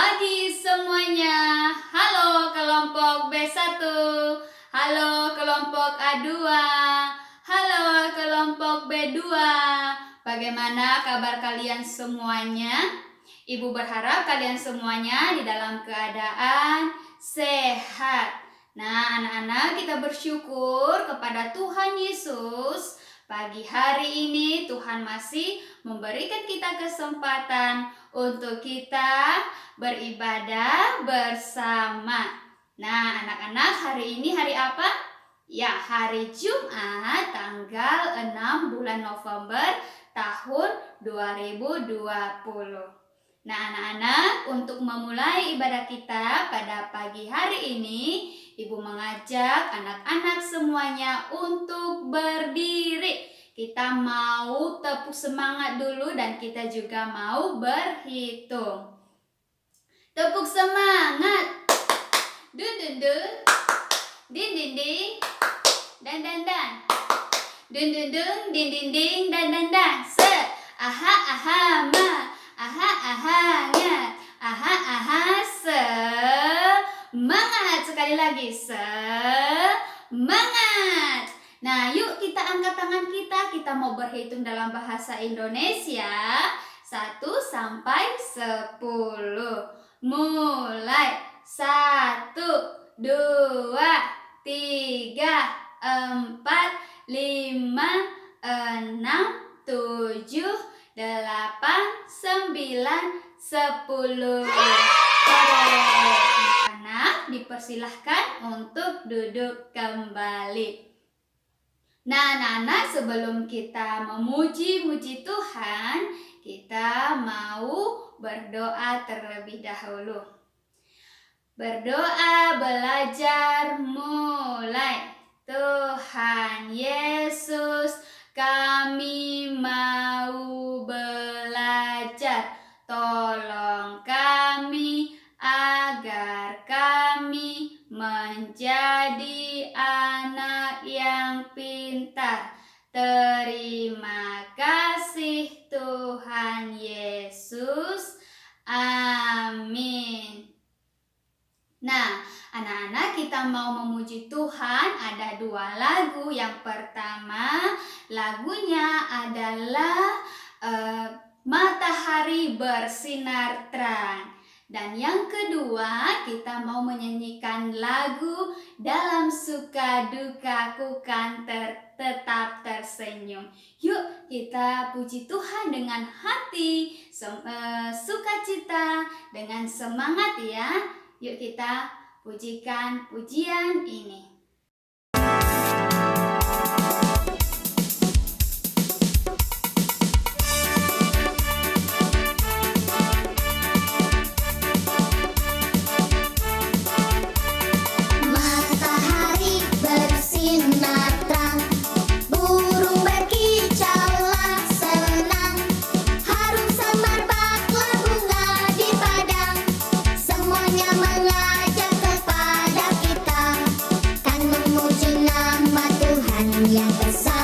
pagi semuanya. Halo kelompok B1. Halo kelompok A2. Halo kelompok B2. Bagaimana kabar kalian semuanya? Ibu berharap kalian semuanya di dalam keadaan sehat. Nah, anak-anak, kita bersyukur kepada Tuhan Yesus. Pagi hari ini Tuhan masih memberikan kita kesempatan untuk kita beribadah bersama. Nah, anak-anak, hari ini hari apa? Ya, hari Jumat tanggal 6 bulan November tahun 2020. Nah, anak-anak, untuk memulai ibadah kita pada pagi hari ini, Ibu mengajak anak-anak semuanya untuk berdiri. Kita mau tepuk semangat dulu dan kita juga mau berhitung. Tepuk semangat. Dun dun dun. Din din ding. Dan dan dan. Dun dun dun, din din ding, dan dan dan. Se. Aha aha ma. Aha aha nya. Aha aha se. Semangat, sekali lagi, semangat. Nah, yuk kita angkat tangan kita mau berhitung dalam bahasa Indonesia 1 sampai 10. Mulai. 1, 2, 3, 4, 5, 6, 7, 8, 9, 10. Anak dipersilahkan untuk duduk kembali. Nah, anak-anak, sebelum kita memuji-muji Tuhan, kita mau berdoa terlebih dahulu. Berdoa, belajar, mulai. Tuhan Yesus, kami mau belajar. Tolong kami agar kami menjadi anak yang pintar. Terima kasih Tuhan Yesus. Amin. Nah, anak-anak, kita mau memuji Tuhan. Ada 2 lagu. Yang pertama, lagunya adalah Matahari Bersinar Terang. Dan yang kedua, kita mau menyanyikan lagu Dalam Suka Dukaku Kan Tetap Tersenyum. Yuk kita puji Tuhan dengan hati sukacita, dengan semangat ya. Yuk kita pujikan pujian ini. Yang besar.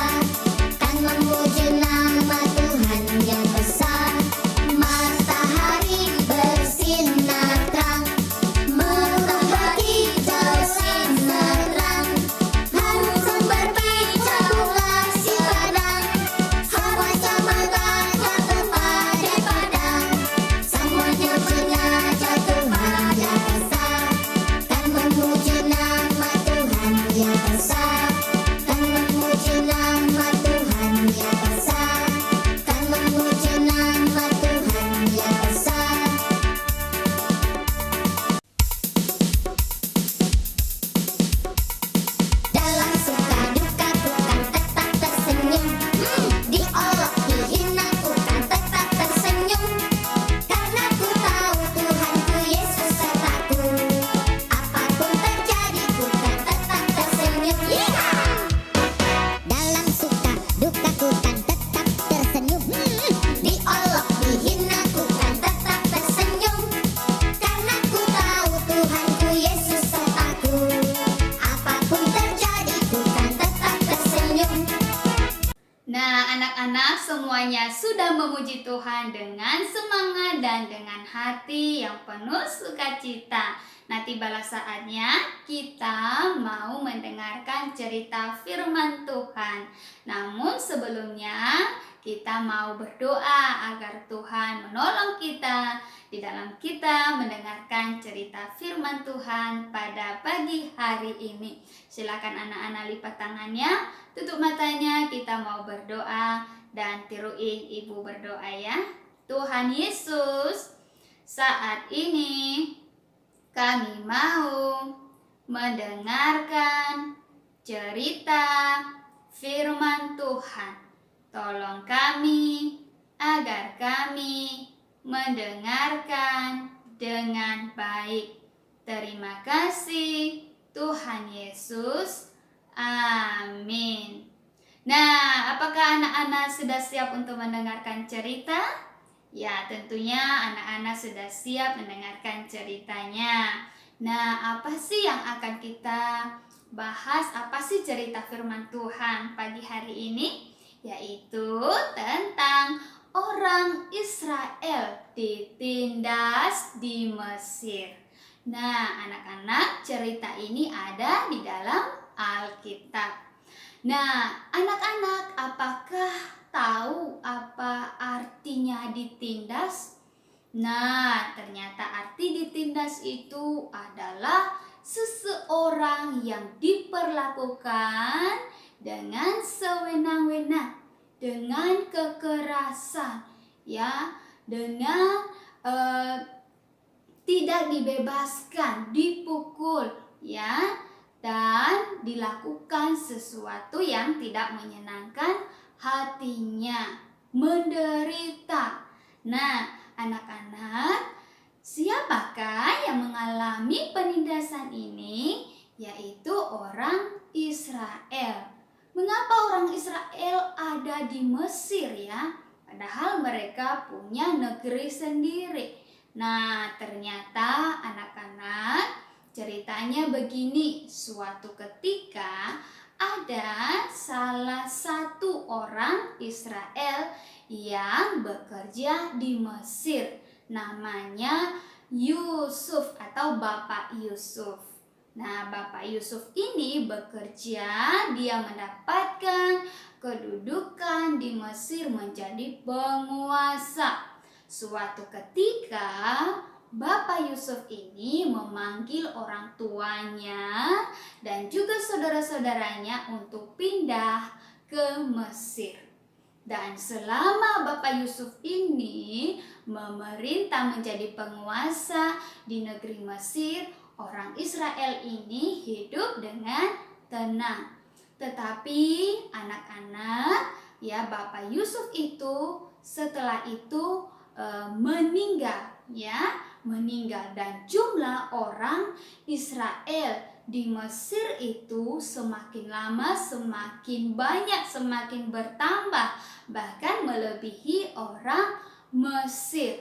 semuanya sudah memuji Tuhan dengan semangat dan dengan hati yang penuh sukacita. Nah, tibalah saatnya kita mau mendengarkan cerita firman Tuhan. Namun sebelumnya kita mau berdoa agar Tuhan menolong kita di dalam kita mendengarkan cerita firman Tuhan pada pagi hari ini. Silakan anak-anak lipat tangannya, tutup matanya, kita mau berdoa dan tiruin ibu berdoa ya. Tuhan Yesus, saat ini kami mau mendengarkan cerita firman Tuhan. Tolong kami agar kami mendengarkan dengan baik. Terima kasih Tuhan Yesus. Amin. Nah, apakah anak-anak sudah siap untuk mendengarkan cerita? Ya, tentunya anak-anak sudah siap mendengarkan ceritanya. Nah, apa sih yang akan kita bahas? Apa sih cerita firman Tuhan pagi hari ini? Yaitu tentang orang Israel ditindas di Mesir. Nah, anak-anak, cerita ini ada di dalam Alkitab. Nah, anak-anak, apakah tahu apa artinya ditindas? Nah, ternyata arti ditindas itu adalah seseorang yang diperlakukan dengan sewenang-wenang, dengan kekerasan, ya, dengan tidak dibebaskan, dipukul, ya, dan dilakukan sesuatu yang tidak menyenangkan hatinya, menderita. Nah, anak-anak, siapakah yang mengalami penindasan ini? Yaitu orang Israel. Mengapa orang Israel ada di Mesir ya? Padahal mereka punya negeri sendiri. Nah, ternyata anak-anak, ceritanya begini. Suatu ketika ada salah satu orang Israel yang bekerja di Mesir. Namanya Yusuf atau Bapak Yusuf. Nah, Bapak Yusuf ini bekerja, dia mendapatkan kedudukan di Mesir menjadi penguasa. Suatu ketika, Bapak Yusuf ini memanggil orang tuanya dan juga saudara-saudaranya untuk pindah ke Mesir. Dan selama Bapak Yusuf ini memerintah menjadi penguasa di negeri Mesir, orang Israel ini hidup dengan tenang. Tetapi anak-anak, ya, Bapak Yusuf itu setelah itu meninggal, ya, meninggal, dan jumlah orang Israel di Mesir itu semakin lama semakin banyak, semakin bertambah, bahkan melebihi orang Mesir.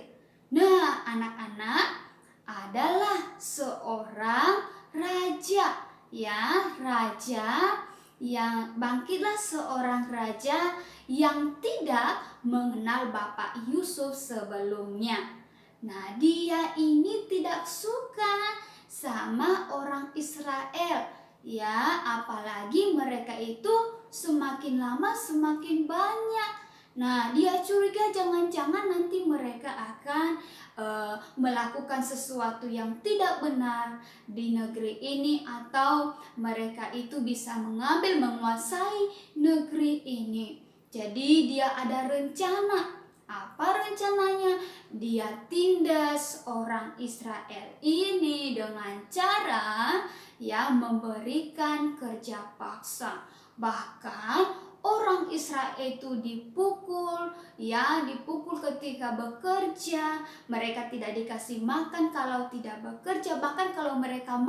Nah, anak-anak, adalah seorang raja, ya, raja yang bangkitlah seorang raja yang tidak mengenal Bapak Yusuf sebelumnya. Nah, dia ini tidak suka sama orang Israel, ya, apalagi mereka itu semakin lama semakin banyak. Nah, dia curiga jangan-jangan nanti mereka akan melakukan sesuatu yang tidak benar di negeri ini, atau mereka itu bisa menguasai negeri ini. Jadi dia ada rencana. Apa rencananya? Dia tindas orang Israel ini dengan cara memberikan kerja paksa. Bahkan orang Israel itu dipukul, dipukul ketika bekerja. Mereka tidak dikasih makan kalau tidak bekerja. Bahkan kalau mereka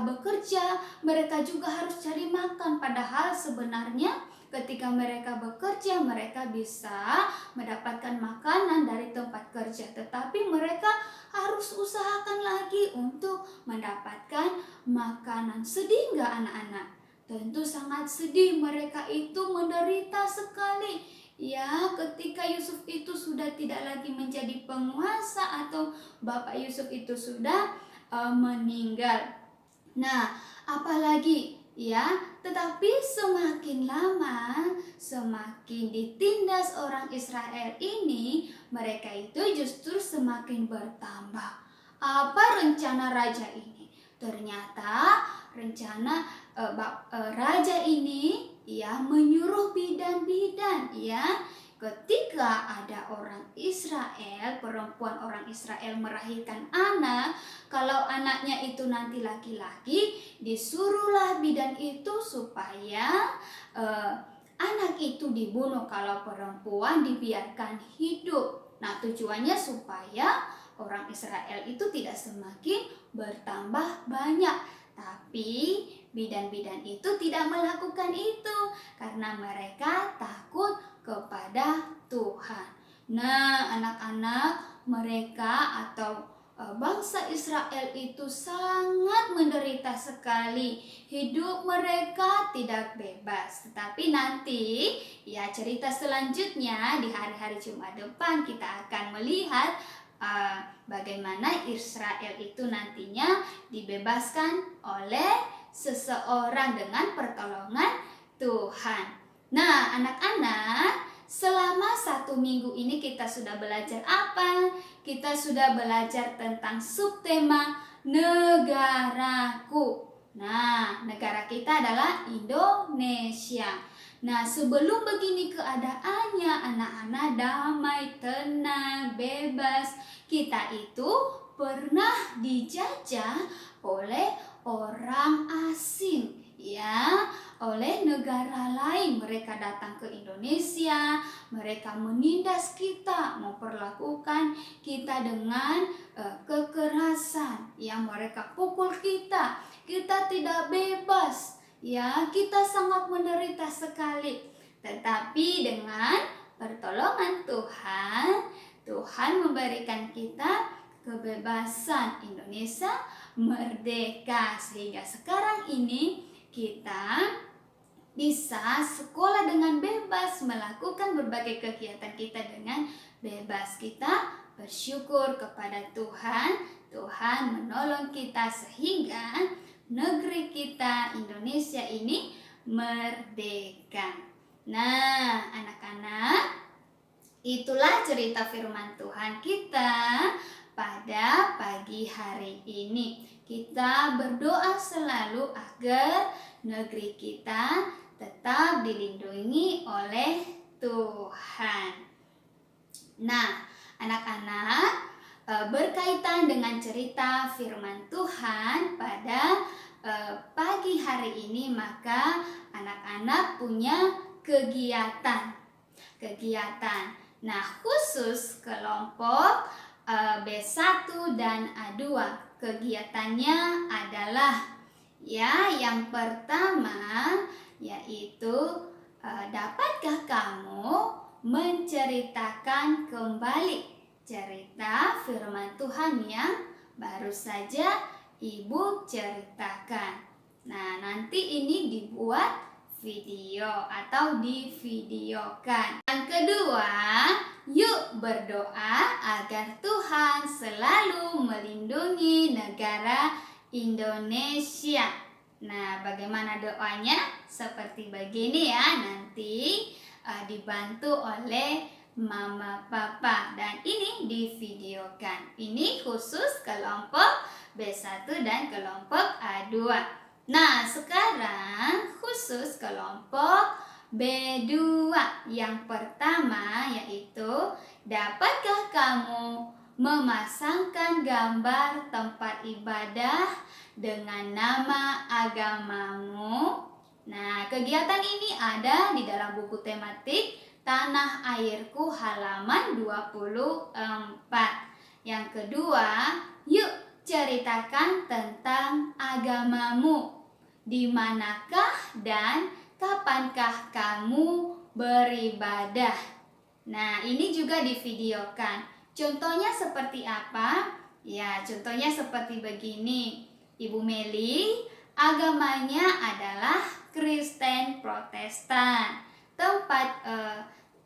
bekerja, mereka juga harus cari makan. Padahal sebenarnya ketika mereka bekerja, mereka bisa mendapatkan makanan dari tempat kerja, tetapi mereka harus usahakan lagi untuk mendapatkan makanan. Sedih nggak anak-anak? Tentu sangat sedih, mereka itu menderita sekali. Ya, ketika Yusuf itu sudah tidak lagi menjadi penguasa atau bapak Yusuf itu sudah meninggal. Nah, apalagi ya, tetapi semakin lama, semakin ditindas orang Israel ini, mereka itu justru semakin bertambah. Apa rencana raja ini? Ternyata rencana raja ini ya menyuruh bidan-bidan ya. Ketika ada orang Israel, perempuan orang Israel melahirkan anak, kalau anaknya itu nanti laki-laki, disuruhlah bidan itu supaya anak itu dibunuh. Kalau perempuan dibiarkan hidup. Nah, tujuannya supaya orang Israel itu tidak semakin bertambah banyak. Tapi bidan-bidan itu tidak melakukan itu karena mereka takut kepada Tuhan. Nah, anak-anak, mereka atau bangsa Israel itu sangat menderita sekali. Hidup mereka tidak bebas. Tetapi nanti ya cerita selanjutnya di hari-hari Jumat depan kita akan melihat bagaimana Israel itu nantinya dibebaskan oleh seseorang dengan pertolongan Tuhan. Nah, anak-anak, selama 1 minggu ini kita sudah belajar apa? Kita sudah belajar tentang subtema negaraku. Nah, negara kita adalah Indonesia. Nah, sebelum begini keadaannya, anak-anak damai, tenang, bebas. Kita itu pernah dijajah oleh orang asing, ya, oleh negara lain. Mereka datang ke Indonesia, mereka menindas kita, memperlakukan kita dengan kekerasan, yang mereka pukul kita tidak bebas. Ya, kita sangat menderita sekali. Tetapi dengan pertolongan Tuhan, Tuhan memberikan kita kebebasan. Indonesia merdeka sehingga sekarang ini kita bisa sekolah dengan bebas, melakukan berbagai kegiatan kita dengan bebas. Kita bersyukur kepada Tuhan. Tuhan menolong kita sehingga negeri kita Indonesia ini merdeka. Nah, anak-anak, itulah cerita firman Tuhan kita pada pagi hari ini. Kita berdoa selalu agar negeri kita tetap dilindungi oleh Tuhan. Nah, anak-anak, berkaitan dengan cerita firman Tuhan pada pagi hari ini, maka anak-anak punya kegiatan. Nah, khusus kelompok B1 dan A2, kegiatannya adalah ya, yang pertama yaitu dapatkah kamu menceritakan kembali cerita firman Tuhan yang baru saja Ibu ceritakan. Nah, nanti ini dibuat video atau divideokan. Yang kedua, yuk berdoa agar Tuhan selalu melindungi negara Indonesia. Nah, bagaimana doanya? Seperti begini ya, nanti dibantu oleh Mama Papa, dan ini divideokan. Ini khusus kelompok B1 dan kelompok A2. Nah, sekarang khusus kelompok B2. Yang pertama yaitu, dapatkah kamu memasangkan gambar tempat ibadah dengan nama agamamu? Nah, kegiatan ini ada di dalam buku tematik Tanah Airku halaman 24. Yang kedua, yuk ceritakan tentang agamamu. Di manakah dan kapankah kamu beribadah? Nah, ini juga divideokan. Contohnya seperti apa? Ya, contohnya seperti begini. Ibu Meli, agamanya adalah Kristen Protestan. Tempat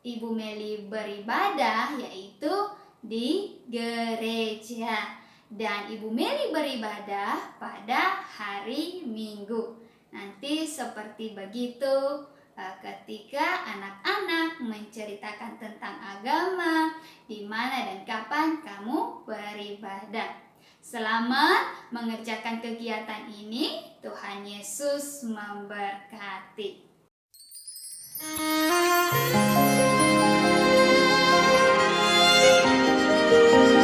Ibu Meli beribadah yaitu di gereja. Dan Ibu Meli beribadah pada hari Minggu. Nanti seperti begitu ketika anak-anak menceritakan tentang agama, di mana dan kapan kamu beribadah. Selamat mengerjakan kegiatan ini. Tuhan Yesus memberkati.